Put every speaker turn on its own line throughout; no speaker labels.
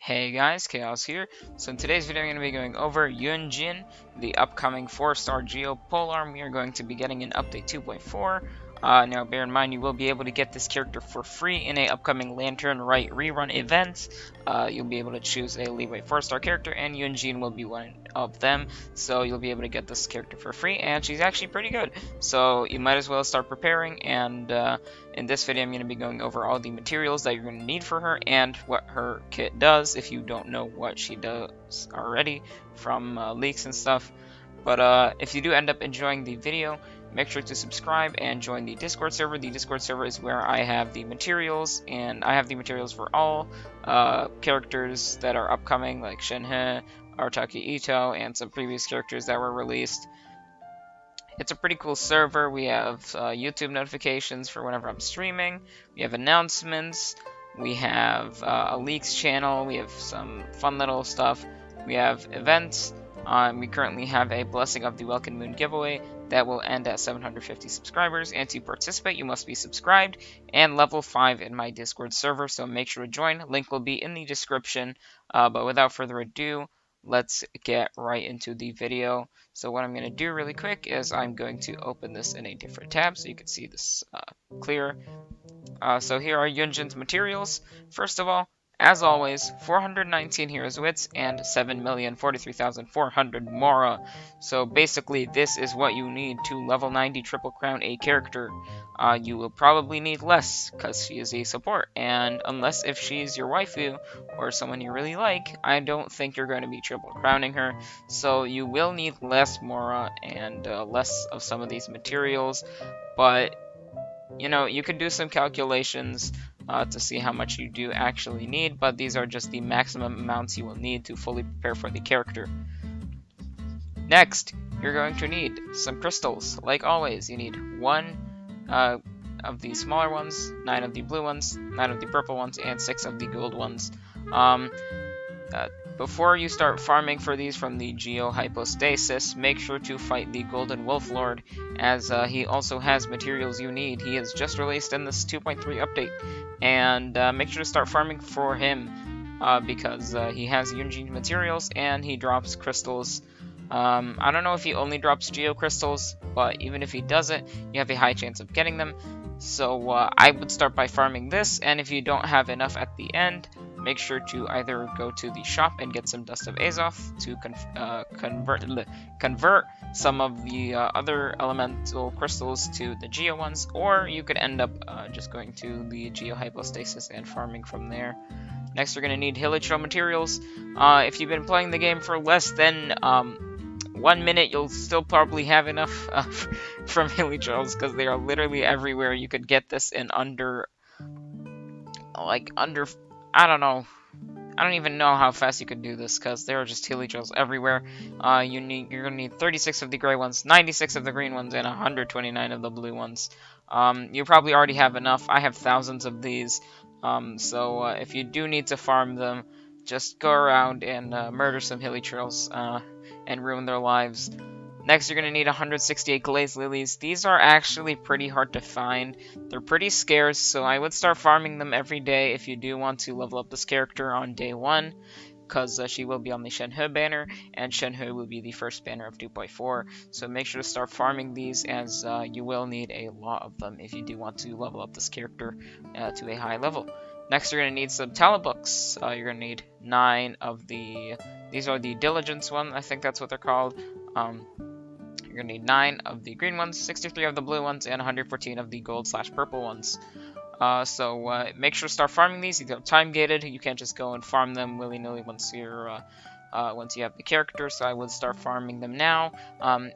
Hey guys, Chaos here. So in today's video I'm going to be going over Yun Jin, the upcoming 4-star Geopolar. We are going to be getting an update 2.4. Now bear in mind you will be able to get this character for free in a upcoming Lantern Right rerun event. You'll be able to choose a Leeway 4-star character and Yun Jin will be one of them. So you'll be able to get this character for free and she's actually pretty good. So you might as well start preparing, and in this video I'm going to be going over all the materials that you're going to need for her and what her kit does if you don't know what she does already from leaks and stuff. But if you do end up enjoying the video, make sure to subscribe and join the Discord server. The Discord server is where I have the materials, and I have the materials for all characters that are upcoming, like Shenhe, Artaki Ito, and some previous characters that were released. It's a pretty cool server. We have YouTube notifications for whenever I'm streaming. We have announcements. We have a leaks channel. We have some fun little stuff. We have events. We currently have a Blessing of the Welkin Moon giveaway that will end at 750 subscribers. And to participate, you must be subscribed and level 5 in my Discord server. So make sure to join. Link will be in the description. But without further ado, let's get right into the video. So what I'm going to do really quick is I'm going to open this in a different tab so you can see this clear. So here are Yun Jin's materials. First of all, as always, 419 Heroes Wits and 7,043,400 Mora. So basically, this is what you need to level 90 Triple Crown a character. You will probably need less, because she is a support, and unless if she's your waifu, or someone you really like, I don't think you're going to be Triple Crowning her. So you will need less Mora, and less of some of these materials, but you know, you can do some calculations to see how much you do actually need, but these are just the maximum amounts you will need to fully prepare for the character. Next, you're going to need some crystals. Like always, you need 1 of the smaller ones, 9 of the blue ones, 9 of the purple ones, and 6 of the gold ones. Before you start farming for these from the Geo Hypostasis, make sure to fight the Golden Wolf Lord, as he also has materials you need. He is just released in this 2.3 update, and make sure to start farming for him, because he has Yun Jin materials and he drops crystals. I don't know if he only drops Geo Crystals, but even if he doesn't, you have a high chance of getting them. So I would start by farming this, and if you don't have enough at the end, make sure to either go to the shop and get some Dust of Azoth to convert some of the other elemental crystals to the Geo ones, or you could end up just going to the Geo Hypostasis and farming from there. Next, you're going to need Hilichurl materials. If you've been playing the game for less than 1 minute, you'll still probably have enough from Hilichurls, because they are literally everywhere. You could get this in under I don't know. I don't even know how fast you could do this, because there are just Hilichurls everywhere. You're going to need 36 of the gray ones, 96 of the green ones, and 129 of the blue ones. You probably already have enough. I have thousands of these. So if you do need to farm them, just go around and murder some Hilichurls and ruin their lives. Next, you're going to need 168 Glazed Lilies. These are actually pretty hard to find. They're pretty scarce, so I would start farming them every day if you do want to level up this character on day 1, because she will be on the Shenhe banner, and Shenhe will be the first banner of 2.4. So make sure to start farming these, as you will need a lot of them if you do want to level up this character to a high level. Next, you're going to need some talent books. You're going to need 9 of the... These are the Diligence one, I think that's what they're called. You're going to need 9 of the green ones, 63 of the blue ones, and 114 of the gold/purple ones. So make sure to start farming these. These are time gated. You can't just go and farm them willy-nilly once you have the character, so I would start farming them now.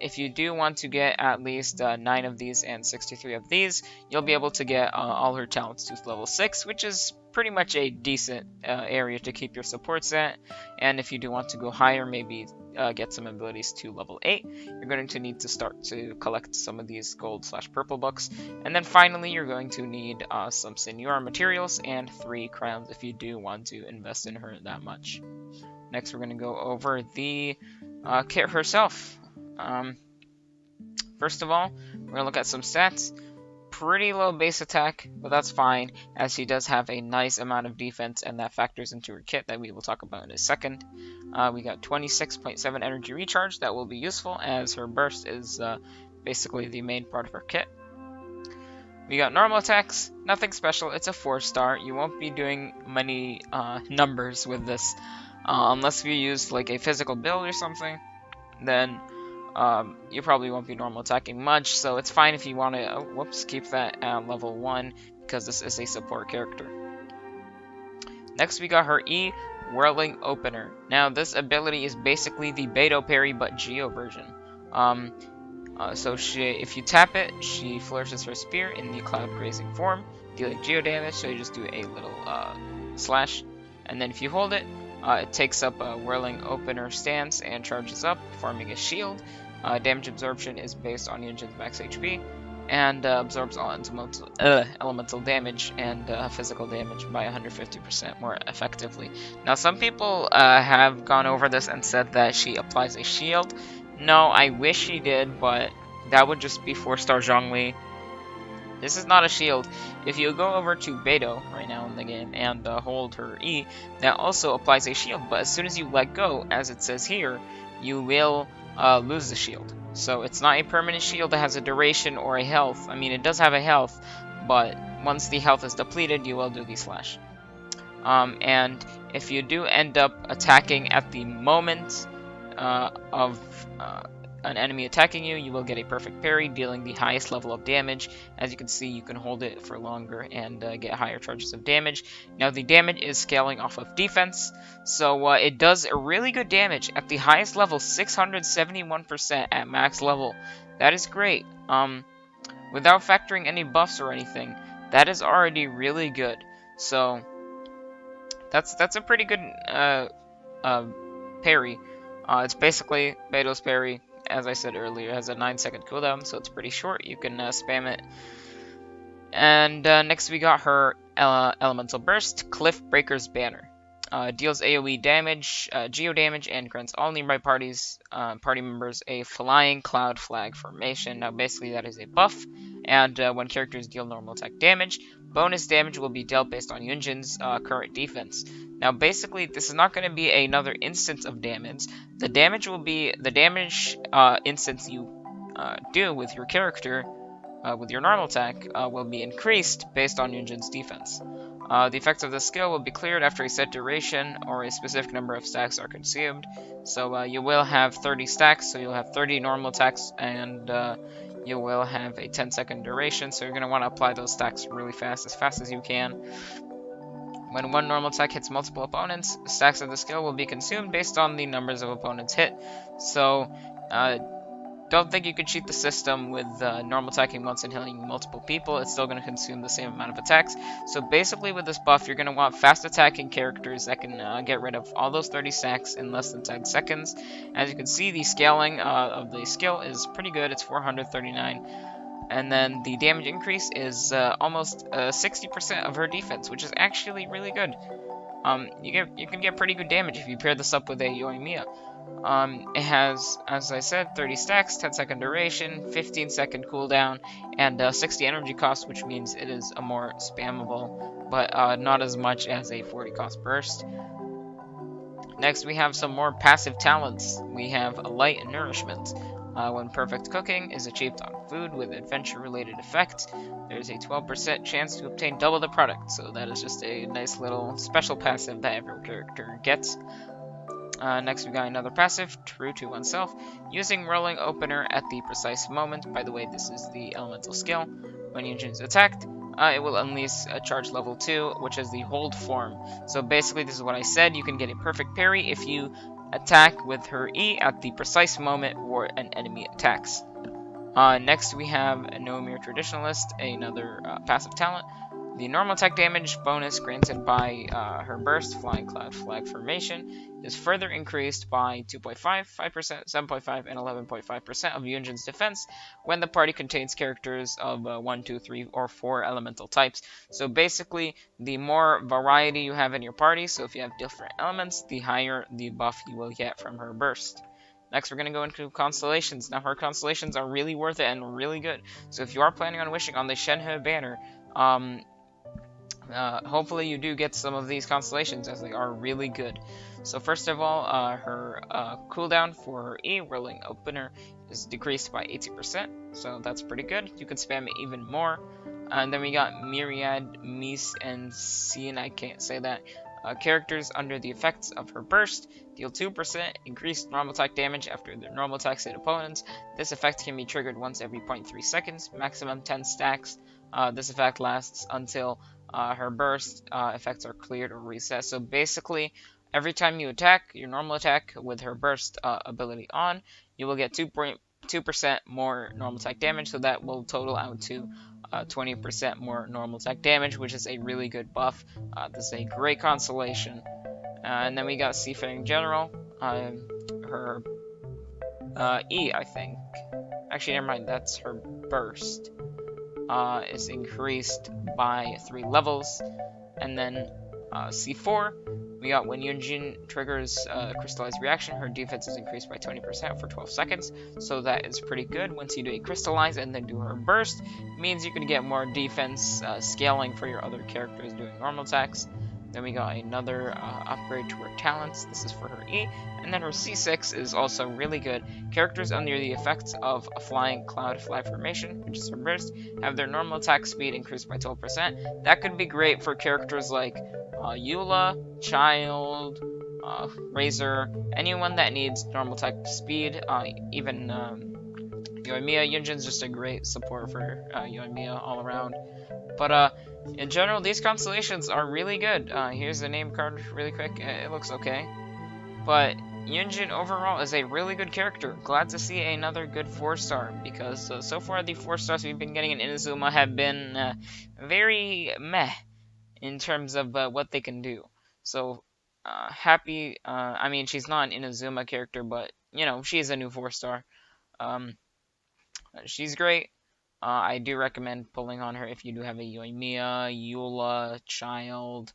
If you do want to get at least 9 of these and 63 of these, you'll be able to get all her talents to level 6, which is pretty much a decent area to keep your supports at. And if you do want to go higher, maybe get some abilities to level 8, you're going to need to start to collect some of these gold/purple books. And then finally, you're going to need some Senora materials and 3 crowns if you do want to invest in her that much. Next, we're going to go over the kit herself. First of all, we're going to look at some stats. pretty low base attack, but that's fine, as she does have a nice amount of defense, and that factors into her kit that we will talk about in a second. We got 26.7 energy recharge. That will be useful, as her burst is basically the main part of her kit. We got normal attacks, nothing special, it's a 4-star. You won't be doing many numbers with this, unless you use like a physical build or something, then you probably won't be normal attacking much, so it's fine if you want to, keep that at level 1, because this is a support character. Next we got her E, Whirling Opener. Now this ability is basically the Beto parry but Geo version. So if you tap it, she flourishes her spear in the cloud grazing form, dealing geo damage, so you just do a little slash, and then if you hold it, it takes up a whirling opener stance and charges up, forming a shield. Damage absorption is based on Yun Jin's max HP, and absorbs all elemental damage and physical damage by 150% more effectively. Now some people have gone over this and said that she applies a shield. No, I wish she did, but that would just be 4-star Zhongli. This is not a shield. If you go over to Beto right now in the game and hold her E, that also applies a shield, but as soon as you let go, as it says here, you will lose the shield. So it's not a permanent shield that has a duration or a health. I mean, it does have a health, but once the health is depleted, you will do the slash. And if you do end up attacking at the moment of an enemy attacking you, you will get a perfect parry, dealing the highest level of damage. As you can see, you can hold it for longer and get higher charges of damage. Now, the damage is scaling off of defense, so it does a really good damage. At the highest level, 671% at max level. That is great. Without factoring any buffs or anything, that is already really good. So, that's a pretty good parry. It's basically Beto's parry. As I said earlier, it has a 9-second cooldown, so it's pretty short. You can spam it. And next we got her Elemental Burst, Cliff Breaker's Banner. Deals AoE damage, geo damage, and grants all nearby party members a flying cloud flag formation. Now basically that is a buff, and when characters deal normal attack damage, bonus damage will be dealt based on Yun Jin's current defense. Now basically this is not going to be another instance of damage. The damage will be the damage instance you do with your character with your normal attack will be increased based on Yun Jin's defense. The effects of the skill will be cleared after a set duration or a specific number of stacks are consumed. So you will have 30 stacks, so you'll have 30 normal attacks, and you will have a 10-second duration, so you're going to want to apply those stacks really fast as you can. When one normal attack hits multiple opponents, stacks of the skill will be consumed based on the numbers of opponents hit. So don't think you can cheat the system with normal attacking once and healing multiple people. It's still going to consume the same amount of attacks. So basically with this buff, you're going to want fast attacking characters that can get rid of all those 30 stacks in less than 10 seconds. As you can see, the scaling of the skill is pretty good. It's 439. And then the damage increase is almost 60% of her defense, which is actually really good. You can get pretty good damage if you pair this up with a Yoimiya. It has, as I said, 30 stacks, 10-second duration, 15-second cooldown, and 60 energy cost, which means it is a more spammable, but not as much as a 40 cost burst. Next, we have some more passive talents. We have a light nourishment. When perfect cooking is achieved on food with adventure-related effect, there's a 12% chance to obtain double the product. So that is just a nice little special passive that every character gets. Next, we got another passive, True to Oneself. Using Rolling Opener at the precise moment. By the way, this is the elemental skill. When Yun Jin is attacked, it will unleash a charge level 2, which is the hold form. So basically, this is what I said. You can get a perfect parry if you attack with her E at the precise moment where an enemy attacks. Next, we have a No Mere Traditionalist, another passive talent. The normal attack damage bonus granted by her burst, Flying Cloud Flag Formation, is further increased by 2.5%, 5%, 7.5%, and 11.5% of Yun Jin's defense when the party contains characters of 1, 2, 3, or 4 elemental types. So basically, the more variety you have in your party, so if you have different elements, the higher the buff you will get from her burst. Next, we're going to go into constellations. Now, her constellations are really worth it and really good. So if you are planning on wishing on the Shenhe banner, hopefully you do get some of these constellations, as they are really good. So first of all, her cooldown for her E, Whirling Opener, is decreased by 80%, so that's pretty good. You can spam it even more. And then we got Myriad, Mies, and Scene, I can't say that. Characters under the effects of her burst deal 2% increased normal attack damage after their normal attacks hit opponents. This effect can be triggered once every 0.3 seconds, maximum 10 stacks. This effect lasts until her burst effects are cleared or reset. So basically, every time you attack, your normal attack with her burst ability on, you will get 2% more normal attack damage, so that will total out to 20% more normal attack damage, which is a really good buff. This is a great constellation. And then we got Seafaring General. Her E, I think. Actually, never mind, that's her burst. Is increased by 3 levels. And then C4, we got when Yun Jin triggers Crystallized Reaction, her defense is increased by 20% for 12 seconds, so that is pretty good. Once you do a Crystallize and then do her burst, it means you can get more defense scaling for your other characters doing normal attacks. Then we got another upgrade to her talents. This is for her E. And then her C6 is also really good. Characters under the effects of a flying cloud fly formation, which is her burst, have their normal attack speed increased by 12%. That could be great for characters like Eula, Child, Razor, anyone that needs normal attack speed, even Yoimiya. Yun Jin's just a great support for Yoimiya all around. But in general, these constellations are really good. Here's the name card really quick. It looks okay. But Yun Jin overall is a really good character. Glad to see another good 4-star, because so far the 4-stars we've been getting in Inazuma have been very meh in terms of what they can do. So happy. I mean, she's not an Inazuma character, but you know, she is a new 4-star. She's great. I do recommend pulling on her if you do have a Yoimiya, Eula, Child,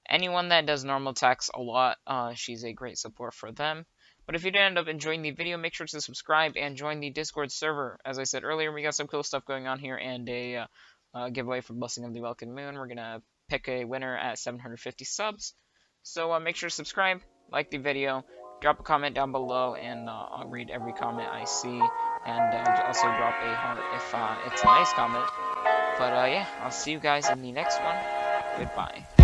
anyone that does normal attacks a lot. She's a great support for them. But if you did end up enjoying the video, make sure to subscribe and join the Discord server. As I said earlier, we got some cool stuff going on here, and a giveaway for Blessing of the Welkin Moon. We're gonna pick a winner at 750 subs. So make sure to subscribe, like the video, drop a comment down below, and I'll read every comment I see, and also drop a heart if it's a nice comment. But yeah, I'll see you guys in the next one. Goodbye.